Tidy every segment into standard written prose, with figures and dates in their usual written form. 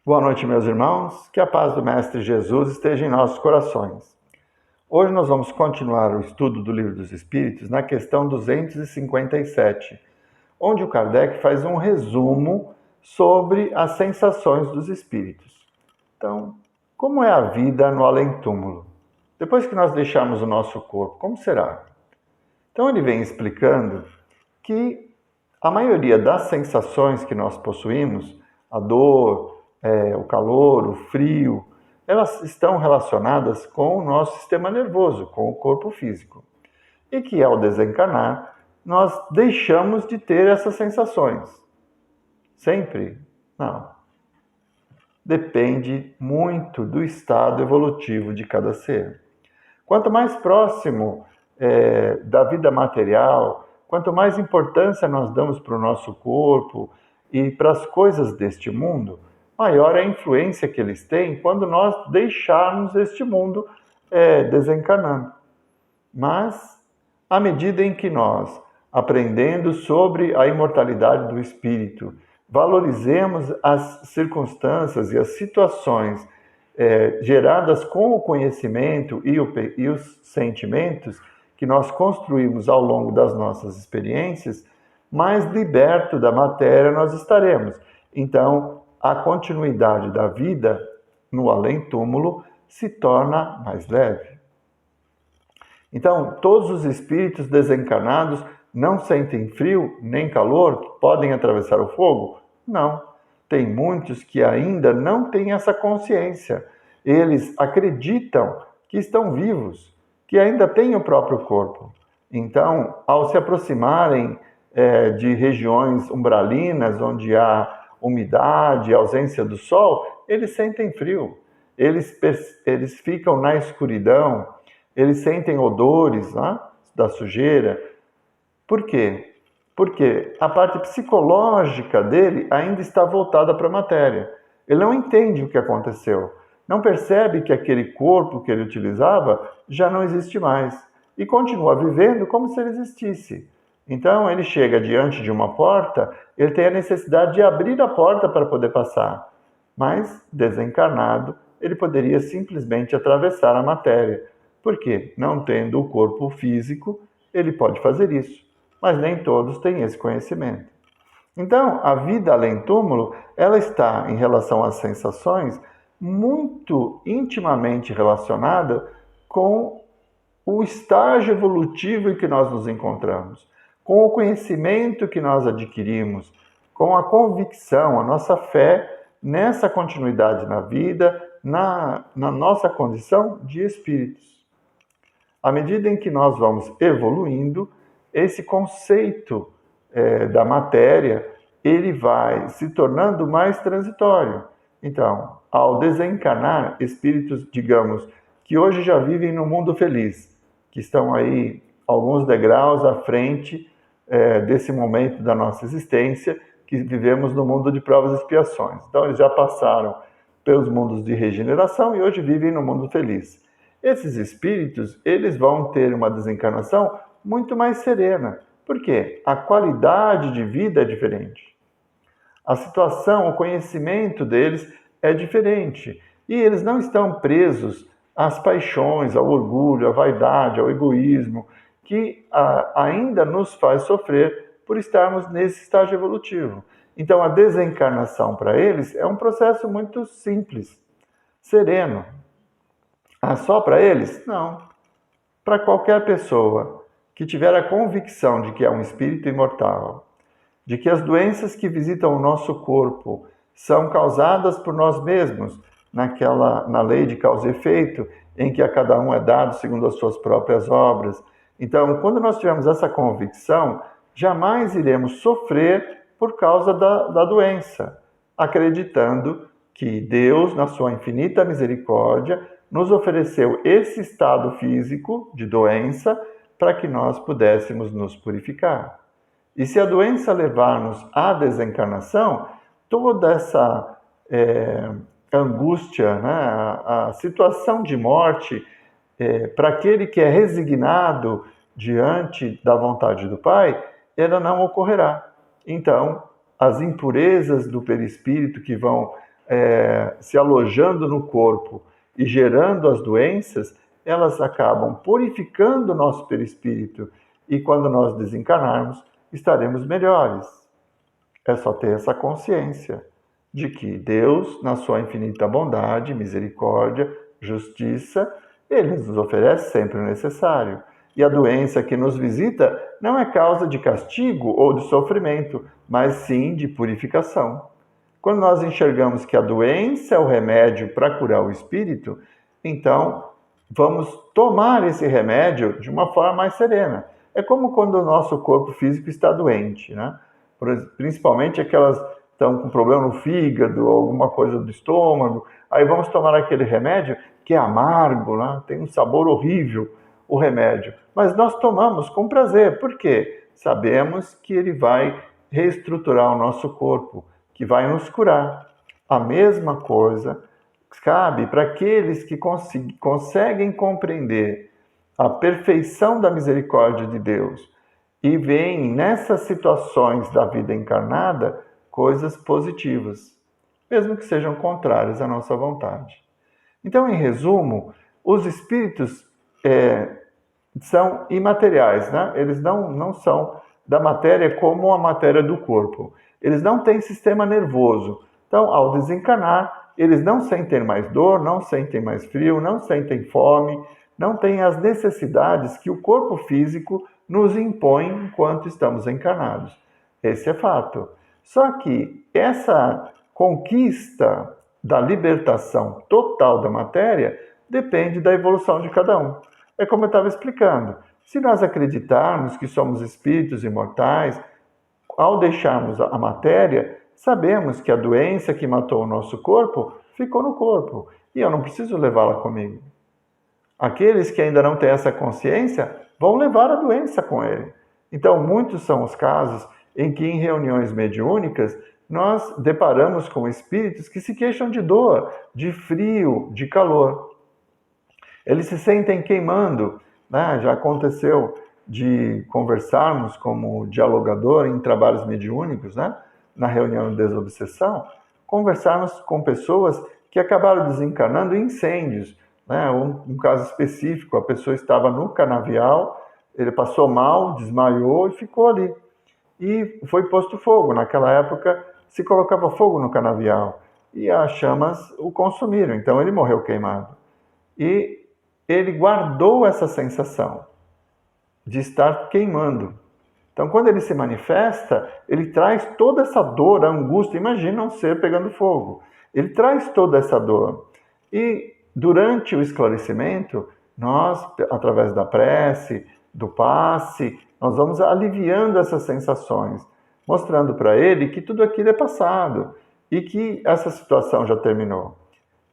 Boa noite, meus irmãos. Que a paz do Mestre Jesus esteja em nossos corações. Hoje nós vamos continuar o estudo do Livro dos Espíritos na questão 257, onde o Kardec faz um resumo sobre as sensações dos espíritos. Então, como é a vida no além-túmulo? Depois que nós deixarmos o nosso corpo, como será? Então ele vem explicando que a maioria das sensações que nós possuímos, a dor, o calor, o frio, elas estão relacionadas com o nosso sistema nervoso, com o corpo físico. E que ao desencarnar, nós deixamos de ter essas sensações. Sempre? Não. Depende muito do estado evolutivo de cada ser. Quanto mais próximo da vida material, quanto mais importância nós damos para o nosso corpo e para as coisas deste mundo, maior é a influência que eles têm quando nós deixarmos este mundo desencarnando. Mas, à medida em que nós, aprendendo sobre a imortalidade do espírito, valorizemos as circunstâncias e as situações geradas com o conhecimento e os sentimentos que nós construímos ao longo das nossas experiências, mais liberto da matéria nós estaremos. Então, a continuidade da vida no além-túmulo se torna mais leve. Então, todos os espíritos desencarnados não sentem frio nem calor, podem atravessar o fogo? Não. Tem muitos que ainda não têm essa consciência. Eles acreditam que estão vivos, que ainda têm o próprio corpo. Então, ao se aproximarem de regiões umbralinas, onde há umidade, ausência do sol, eles sentem frio. Eles ficam na escuridão, eles sentem odores da sujeira. Por quê? Porque a parte psicológica dele ainda está voltada para a matéria. Ele não entende o que aconteceu. Não percebe que aquele corpo que ele utilizava já não existe mais. E continua vivendo como se ele existisse. Então ele chega diante de uma porta, ele tem a necessidade de abrir a porta para poder passar. Mas, desencarnado, ele poderia simplesmente atravessar a matéria. Porque, não tendo o corpo físico, ele pode fazer isso. Mas nem todos têm esse conhecimento. Então, a vida além-túmulo, ela está, em relação às sensações, muito intimamente relacionada com o estágio evolutivo em que nós nos encontramos, com o conhecimento que nós adquirimos, com a convicção, a nossa fé nessa continuidade na vida, na nossa condição de espíritos. À medida em que nós vamos evoluindo, esse conceito da matéria, ele vai se tornando mais transitório. Então, ao desencarnar, espíritos, digamos, que hoje já vivem no mundo feliz, que estão aí alguns degraus à frente desse momento da nossa existência, que vivemos no mundo de provas e expiações. Então, eles já passaram pelos mundos de regeneração e hoje vivem no mundo feliz. Esses espíritos, eles vão ter uma desencarnação muito mais serena. Por quê? A qualidade de vida é diferente. A situação, o conhecimento deles é diferente. E eles não estão presos às paixões, ao orgulho, à vaidade, ao egoísmo, que ainda nos faz sofrer por estarmos nesse estágio evolutivo. Então, a desencarnação para eles é um processo muito simples, sereno. Só para eles? Não. Para qualquer pessoa que tiver a convicção de que é um espírito imortal, de que as doenças que visitam o nosso corpo são causadas por nós mesmos, na lei de causa e efeito, em que a cada um é dado segundo as suas próprias obras. Então, quando nós tivermos essa convicção, jamais iremos sofrer por causa da doença, acreditando que Deus, na sua infinita misericórdia, nos ofereceu esse estado físico de doença para que nós pudéssemos nos purificar. E se a doença levar-nos à desencarnação, toda essa angústia, a situação de morte, para aquele que é resignado diante da vontade do Pai, ela não ocorrerá. Então, as impurezas do perispírito que vão se alojando no corpo e gerando as doenças, elas acabam purificando o nosso perispírito. E quando nós desencarnarmos, estaremos melhores. É só ter essa consciência de que Deus, na sua infinita bondade, misericórdia, justiça, Ele nos oferece sempre o necessário. E a doença que nos visita não é causa de castigo ou de sofrimento, mas sim de purificação. Quando nós enxergamos que a doença é o remédio para curar o espírito, então vamos tomar esse remédio de uma forma mais serena. É como quando o nosso corpo físico está doente, né? Principalmente aquelas que estão com problema no fígado, alguma coisa do estômago. Aí vamos tomar aquele remédio que é amargo, né? Tem um sabor horrível, o remédio. Mas nós tomamos com prazer. Por quê? Sabemos que ele vai reestruturar o nosso corpo, que vai nos curar. A mesma coisa cabe para aqueles que conseguem compreender a perfeição da misericórdia de Deus e veem nessas situações da vida encarnada coisas positivas, mesmo que sejam contrárias à nossa vontade. Então, em resumo, os espíritos são imateriais, né? Eles não são da matéria como a matéria do corpo. Eles não têm sistema nervoso. Então, ao desencarnar, eles não sentem mais dor, não sentem mais frio, não sentem fome, não têm as necessidades que o corpo físico nos impõe enquanto estamos encarnados. Esse é fato. Só que essa conquista da libertação total da matéria depende da evolução de cada um. É como eu estava explicando. Se nós acreditarmos que somos espíritos imortais, ao deixarmos a matéria, sabemos que a doença que matou o nosso corpo ficou no corpo e eu não preciso levá-la comigo. Aqueles que ainda não têm essa consciência vão levar a doença com ele. Então, muitos são os casos em que, em reuniões mediúnicas, nós deparamos com espíritos que se queixam de dor, de frio, de calor. Eles se sentem queimando, né? Já aconteceu de conversarmos como dialogador em trabalhos mediúnicos, né? Na reunião de desobsessão, conversarmos com pessoas que acabaram desencarnando em incêndios. Né? Um caso específico, a pessoa estava no canavial, ele passou mal, desmaiou e ficou ali. E foi posto fogo. Naquela época se colocava fogo no canavial e as chamas o consumiram, então ele morreu queimado. E ele guardou essa sensação de estar queimando. Então, quando ele se manifesta, ele traz toda essa dor, a angústia. Imagina um ser pegando fogo. Ele traz toda essa dor. E durante o esclarecimento, nós, através da prece, do passe, nós vamos aliviando essas sensações, mostrando para ele que tudo aquilo é passado e que essa situação já terminou.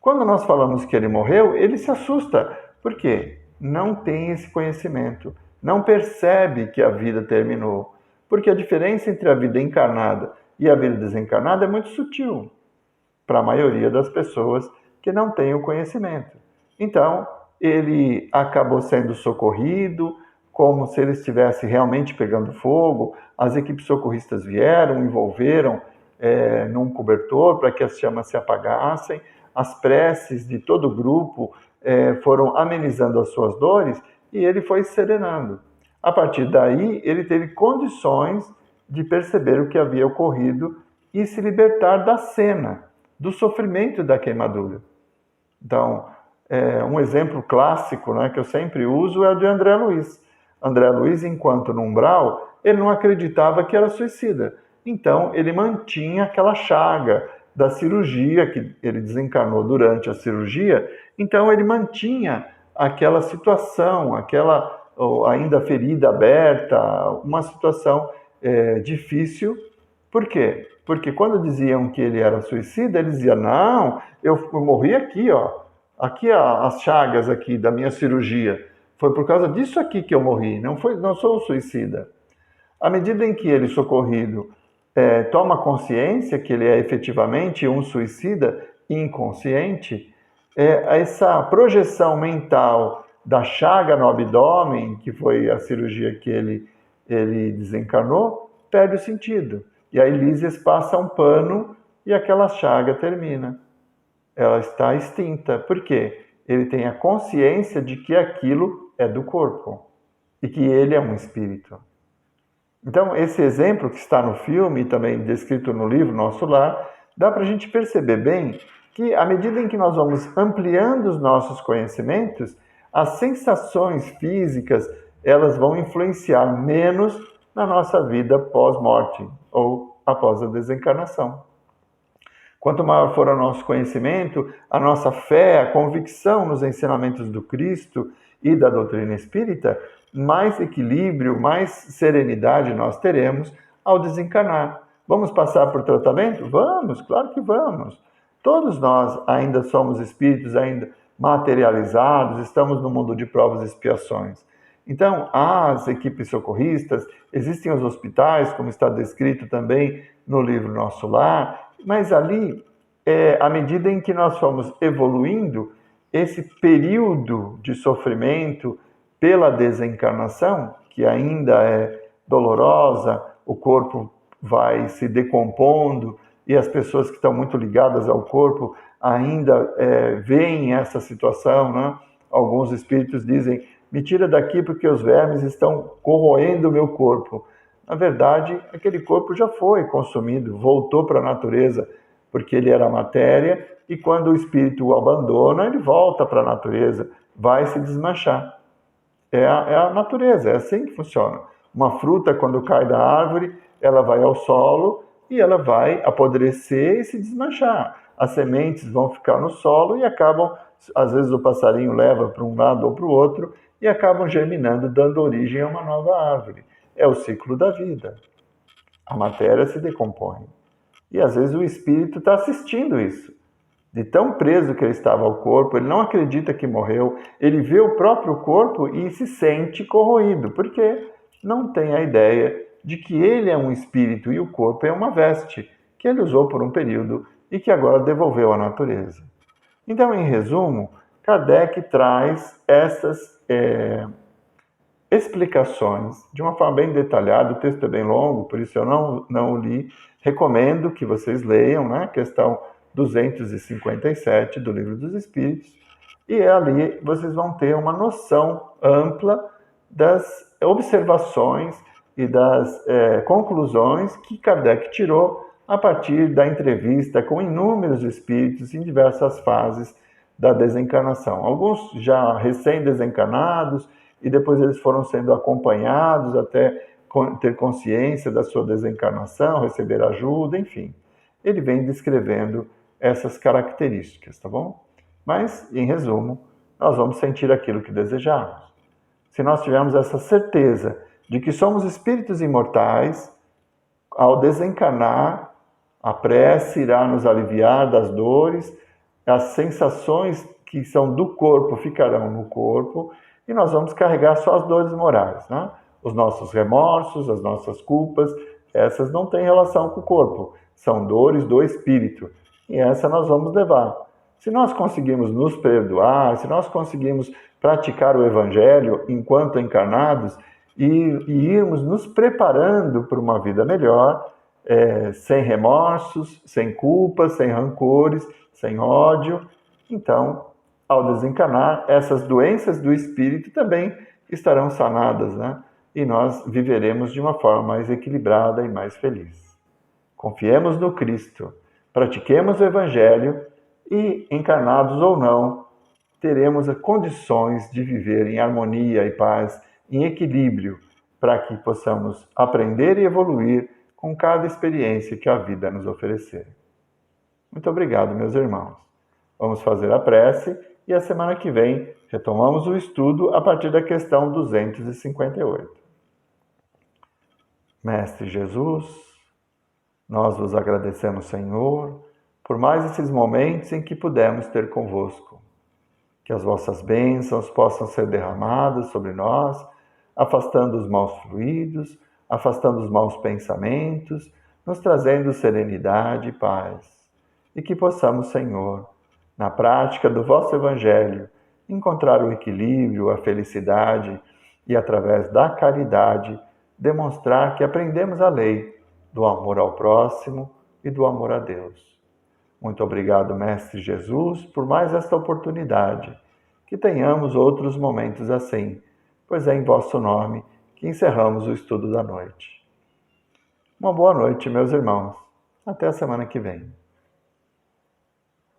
Quando nós falamos que ele morreu, ele se assusta. Por quê? Não tem esse conhecimento. Não percebe que a vida terminou. Porque a diferença entre a vida encarnada e a vida desencarnada é muito sutil para a maioria das pessoas que não têm o conhecimento. Então, ele acabou sendo socorrido, como se ele estivesse realmente pegando fogo. As equipes socorristas vieram, envolveram num cobertor para que as chamas se apagassem. As preces de todo o grupo foram amenizando as suas dores e ele foi serenando. A partir daí, ele teve condições de perceber o que havia ocorrido e se libertar da cena, do sofrimento da queimadura. Então, um exemplo clássico, né, que eu sempre uso é o de André Luiz. André Luiz, enquanto no umbral, ele não acreditava que era suicida. Então, ele mantinha aquela chaga da cirurgia, que ele desencarnou durante a cirurgia. Então, ele mantinha aquela situação, aquela ainda ferida aberta, uma situação difícil. Por quê? Porque quando diziam que ele era suicida, ele dizia, não, eu morri aqui, ó. Aqui as chagas aqui da minha cirurgia. Foi por causa disso aqui que eu morri, não sou um suicida. À medida em que ele, socorrido, toma consciência que ele é efetivamente um suicida inconsciente, essa projeção mental da chaga no abdômen, que foi a cirurgia que ele desencarnou, perde o sentido. E aí Lísias passa um pano e aquela chaga termina. ela está extinta. Por quê? Ele tem a consciência de que aquilo é do corpo e que ele é um espírito. Então, esse exemplo que está no filme e também descrito no livro Nosso Lar, dá para a gente perceber bem que, à medida em que nós vamos ampliando os nossos conhecimentos, as sensações físicas, elas vão influenciar menos na nossa vida pós-morte ou após a desencarnação. Quanto maior for o nosso conhecimento, a nossa fé, a convicção nos ensinamentos do Cristo e da doutrina espírita, mais equilíbrio, mais serenidade nós teremos ao desencarnar. Vamos passar por tratamento? Vamos, claro que vamos. Todos nós ainda somos espíritos, ainda materializados, estamos no mundo de provas e expiações. Então, há as equipes socorristas, existem os hospitais, como está descrito também no livro Nosso Lar, mas ali, à medida em que nós fomos evoluindo, esse período de sofrimento pela desencarnação, que ainda é dolorosa, o corpo vai se decompondo e as pessoas que estão muito ligadas ao corpo ainda veem essa situação, né? Alguns espíritos dizem, me tira daqui porque os vermes estão corroendo o meu corpo. Na verdade, aquele corpo já foi consumido, voltou para a natureza, porque ele era matéria, e quando o espírito o abandona, ele volta para a natureza, vai se desmanchar. É a natureza, é assim que funciona. Uma fruta, quando cai da árvore, ela vai ao solo e ela vai apodrecer e se desmanchar. As sementes vão ficar no solo e acabam, às vezes o passarinho leva para um lado ou para o outro, e acabam germinando, dando origem a uma nova árvore. É o ciclo da vida. A matéria se decompõe. E às vezes o espírito está assistindo isso. De tão preso que ele estava ao corpo, ele não acredita que morreu, ele vê o próprio corpo e se sente corroído, porque não tem a ideia de que ele é um espírito e o corpo é uma veste, que ele usou por um período e que agora devolveu à natureza. Então, em resumo, Kardec traz essas explicações de uma forma bem detalhada. O texto é bem longo, por isso eu não o li. Recomendo que vocês leiam, né? Questão 257 do Livro dos Espíritos, e ali vocês vão ter uma noção ampla das observações e das conclusões que Kardec tirou a partir da entrevista com inúmeros espíritos em diversas fases da desencarnação. Alguns já recém-desencarnados, e depois eles foram sendo acompanhados até ter consciência da sua desencarnação, receber ajuda, enfim. Ele vem descrevendo essas características, tá bom? Mas, em resumo, nós vamos sentir aquilo que desejamos. Se nós tivermos essa certeza de que somos espíritos imortais, ao desencarnar, a prece irá nos aliviar das dores, as sensações que são do corpo ficarão no corpo, e nós vamos carregar só as dores morais, né? Os nossos remorsos, as nossas culpas, essas não têm relação com o corpo, são dores do espírito, e essa nós vamos levar. Se nós conseguirmos nos perdoar, se nós conseguirmos praticar o Evangelho enquanto encarnados e irmos nos preparando para uma vida melhor, sem remorsos, sem culpas, sem rancores, sem ódio, então, ao desencarnar, essas doenças do espírito também estarão sanadas, né? E nós viveremos de uma forma mais equilibrada e mais feliz. Confiemos no Cristo, pratiquemos o Evangelho e, encarnados ou não, teremos as condições de viver em harmonia e paz, em equilíbrio, para que possamos aprender e evoluir com cada experiência que a vida nos oferecer. Muito obrigado, meus irmãos. Vamos fazer a prece e a semana que vem retomamos o estudo a partir da questão 258. Mestre Jesus, nós vos agradecemos, Senhor, por mais esses momentos em que pudemos ter convosco. Que as vossas bênçãos possam ser derramadas sobre nós, afastando os maus fluidos, afastando os maus pensamentos, nos trazendo serenidade e paz. E que possamos, Senhor, na prática do vosso Evangelho, encontrar o equilíbrio, a felicidade e, através da caridade, demonstrar que aprendemos a lei do amor ao próximo e do amor a Deus. Muito obrigado, Mestre Jesus, por mais esta oportunidade. Que tenhamos outros momentos assim, pois é em vosso nome que encerramos o estudo da noite. Uma boa noite, meus irmãos. Até a semana que vem.